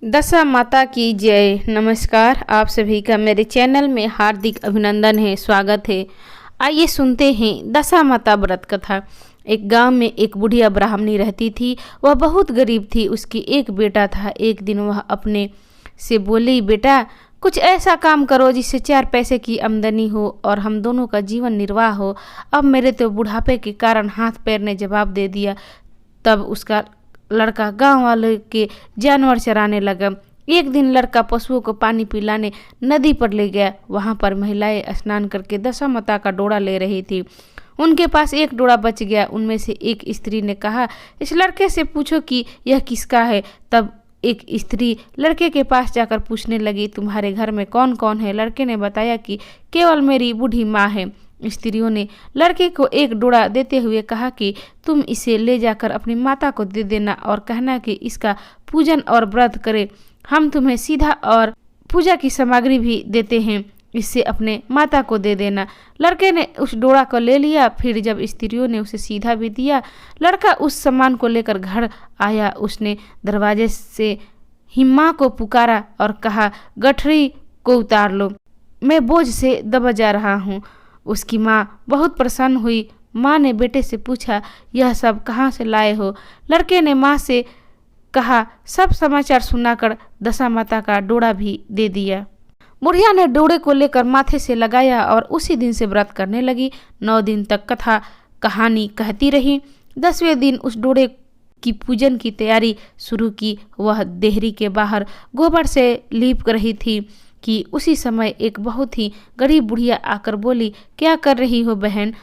दशा माता की जय। नमस्कार, आप सभी का मेरे चैनल में हार्दिक अभिनंदन है, स्वागत है। आइए सुनते हैं दशा माता व्रत कथा। एक गांव में एक बुढ़िया ब्राह्मणी रहती थी। वह बहुत गरीब थी। उसकी एक बेटा था। एक दिन वह अपने से बोली, बेटा कुछ ऐसा काम करो जिससे 4 पैसे की आमदनी हो और हम दोनों का जीवन निर्वाह हो। अब मेरे तो बुढ़ापे के कारण हाथ पैर ने जवाब दे दिया। तब उसका लड़का गांव वाले के जानवर चराने लगा। एक दिन लड़का पशुओं को पानी पिलाने नदी पर ले गया। वहां पर महिलाएं स्नान करके दशा माता का डोरा ले रही थी। उनके पास एक डोरा बच गया। उनमें से एक स्त्री ने कहा, इस लड़के से पूछो कि यह किसका है। तब एक स्त्री लड़के के पास जाकर पूछने लगी, तुम्हारे घर में कौन कौन है। लड़के ने बताया कि केवल मेरी बूढ़ी माँ है। स्त्रियों ने लड़के को एक डोरा देते हुए कहा कि तुम इसे ले जाकर अपनी माता को दे देना और कहना कि इसका पूजन और व्रत करे। हम तुम्हें सीधा और पूजा की सामग्री भी देते हैं, इससे अपने माता को दे देना। लड़के ने उस डोरा को ले लिया। फिर जब स्त्रियों ने उसे सीधा भी दिया, लड़का उस सामान को लेकर घर आया। उसने दरवाजे से ही माँ को पुकारा और कहा, गठरी को उतार लो, मैं बोझ से दबा जा रहा हूँ। उसकी माँ बहुत प्रसन्न हुई। माँ ने बेटे से पूछा, यह सब कहाँ से लाए हो। लड़के ने माँ से कहा, सब समाचार सुनाकर दशा माता का डोरा भी दे दिया। बुढ़िया ने डोरे को लेकर माथे से लगाया और उसी दिन से व्रत करने लगी। 9 दिन तक कथा कहानी कहती रही। 10वें दिन उस डोरे की पूजन की तैयारी शुरू की। वह देहरी के बाहर गोबर से लीप रही थी कि उसी समय एक बहुत ही गरीब बुढ़िया आकर बोली, क्या कर रही हो बहन।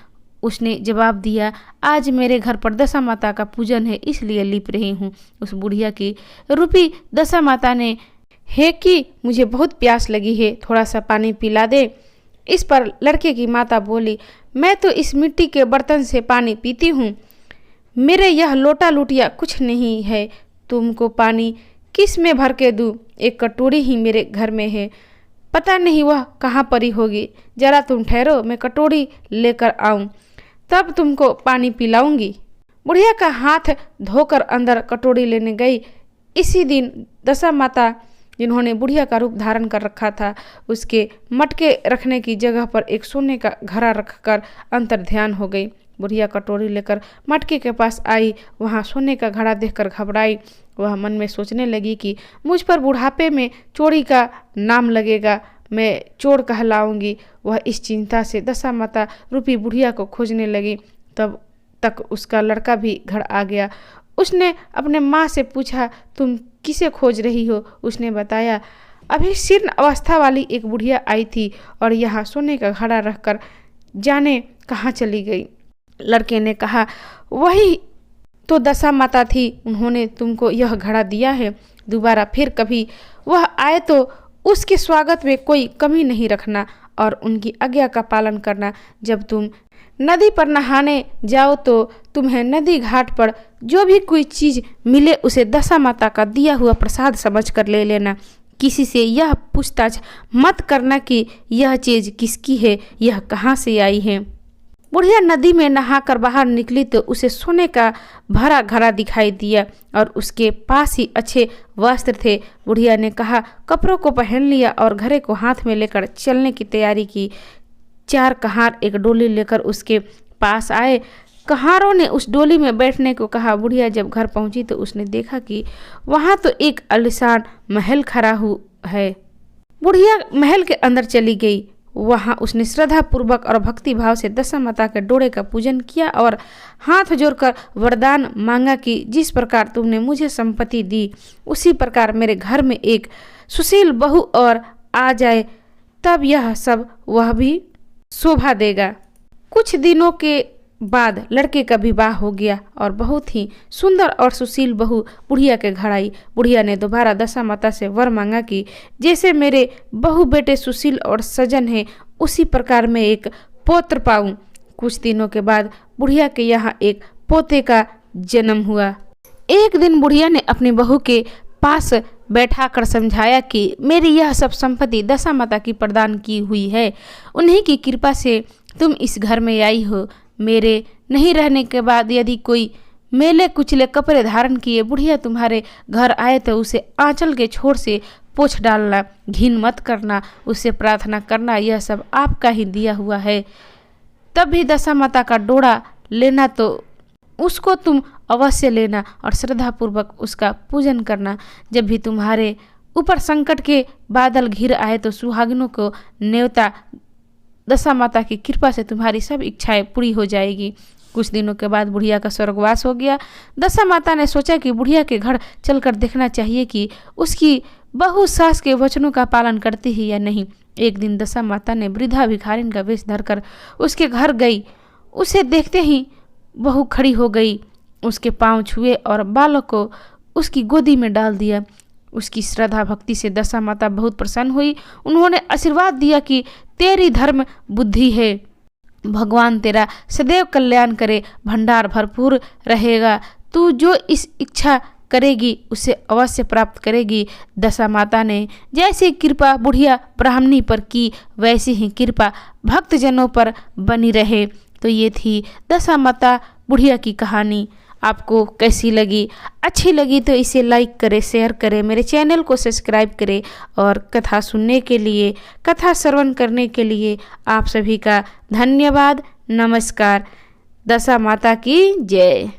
उसने जवाब दिया, आज मेरे घर पर दशा माता का पूजन है, इसलिए लीप रही हूँ। उस बुढ़िया की रूपी दशा माता ने, हे कि मुझे बहुत प्यास लगी है, थोड़ा सा पानी पिला दे। इस पर लड़के की माता बोली, मैं तो इस मिट्टी के बर्तन से पानी पीती हूँ, मेरे यह लोटा लुटिया कुछ नहीं है, तुमको पानी किस में भर के दूँ। एक कटोरी ही मेरे घर में है, पता नहीं वह कहाँ पड़ी होगी। जरा तुम ठहरो, मैं कटोरी लेकर आऊं, तब तुमको पानी पिलाऊंगी। बुढ़िया का हाथ धोकर अंदर कटोरी लेने गई। इसी दिन दशा माता, जिन्होंने बुढ़िया का रूप धारण कर रखा था, उसके मटके रखने की जगह पर एक सोने का घड़ा रखकर अंतर ध्यान हो गई। बुढ़िया कटोरी लेकर मटके के पास आई। वहाँ सोने का घड़ा देखकर घबराई। वह मन में सोचने लगी कि मुझ पर बुढ़ापे में चोरी का नाम लगेगा, मैं चोर कहलाऊंगी। वह इस चिंता से दशा माता रूपी बुढ़िया को खोजने लगी। तब तक उसका लड़का भी घर आ गया। उसने अपने माँ से पूछा, तुम किसे खोज रही हो। उसने बताया, अभी शीर्ण अवस्था वाली एक बुढ़िया आई थी और यहाँ सोने का घड़ा रखकर जाने कहाँ चली गई। लड़के ने कहा, वही तो दशा माता थी, उन्होंने तुमको यह घड़ा दिया है। दोबारा फिर कभी वह आए तो उसके स्वागत में कोई कमी नहीं रखना और उनकी आज्ञा का पालन करना। जब तुम नदी पर नहाने जाओ तो तुम्हें नदी घाट पर जो भी कोई चीज़ मिले उसे दशा माता का दिया हुआ प्रसाद समझकर ले लेना। किसी से यह पूछताछ मत करना कि यह चीज़ किसकी है, यह कहाँ से आई है। बुढ़िया नदी में नहाकर बाहर निकली तो उसे सोने का भरा घड़ा दिखाई दिया और उसके पास ही अच्छे वस्त्र थे। बुढ़िया ने कहा, कपड़ों को पहन लिया और घड़े को हाथ में लेकर चलने की तैयारी की। 4 कहार एक डोली लेकर उसके पास आए। कहारों ने उस डोली में बैठने को कहा। बुढ़िया जब घर पहुंची तो उसने देखा कि वहां तो एक आलीशान महल खड़ा है। बुढ़िया महल के अंदर चली गई। वहां उसने श्रद्धा पूर्वक और भक्ति भाव से दशा माता के डोरे का पूजन किया और हाथ जोड़कर वरदान मांगा कि जिस प्रकार तुमने मुझे संपत्ति दी, उसी प्रकार मेरे घर में एक सुशील बहू और आ जाए, तब यह सब वह भी शोभा देगा। कुछ दिनों के बाद लड़के का विवाह हो गया और बहुत ही सुंदर और सुशील बहू बुढ़िया के घर आई। बुढ़िया ने दोबारा दशा माता से वर मांगा कि जैसे मेरे बहू बेटे सुशील और सजन हैं, उसी प्रकार मैं एक पौत्र पाऊं। कुछ दिनों के बाद बुढ़िया के यहाँ एक पोते का जन्म हुआ। एक दिन बुढ़िया ने अपनी बहू के पास बैठाकर समझाया कि मेरी यह सब संपत्ति दशा माता की प्रदान की हुई है, उन्हीं की कृपा से तुम इस घर में आई हो। मेरे नहीं रहने के बाद यदि कोई मेले कुचले कपड़े धारण किए बुढ़िया तुम्हारे घर आए तो उसे आंचल के छोर से पोंछ डालना, घिन मत करना, उससे प्रार्थना करना, यह सब आपका ही दिया हुआ है। तब भी दशा माता का डोरा लेना तो उसको तुम अवश्य लेना और श्रद्धापूर्वक उसका पूजन करना। जब भी तुम्हारे ऊपर संकट के बादल घिर आए तो सुहागिनों को न्योता, दशा माता की कृपा से तुम्हारी सब इच्छाएं पूरी हो जाएगी। कुछ दिनों के बाद बुढ़िया का स्वर्गवास हो गया। दशा माता ने सोचा कि बुढ़िया के घर चलकर देखना चाहिए कि उसकी बहू सास के वचनों का पालन करती है या नहीं। एक दिन दशा माता ने वृद्धा भिखारिन का वेश धरकर उसके घर गई। उसे देखते ही बहू खड़ी हो गई, उसके पांव छुए और बालक को उसकी गोदी में डाल दिया। उसकी श्रद्धा भक्ति से दशा माता बहुत प्रसन्न हुई। उन्होंने आशीर्वाद दिया कि तेरी धर्म बुद्धि है, भगवान तेरा सदैव कल्याण करे, भंडार भरपूर रहेगा, तू जो इस इच्छा करेगी उसे अवश्य प्राप्त करेगी। दशा माता ने जैसी कृपा बुढ़िया ब्राह्मणी पर की वैसी ही कृपा भक्तजनों पर बनी रहे। तो ये थी दशा माता बुढ़िया की कहानी। आपको कैसी लगी? अच्छी लगी तो इसे लाइक करें, शेयर करें, मेरे चैनल को सब्सक्राइब करें और कथा सुनने के लिए, कथा श्रवण करने के लिए आप सभी का धन्यवाद। नमस्कार। दशा माता की जय।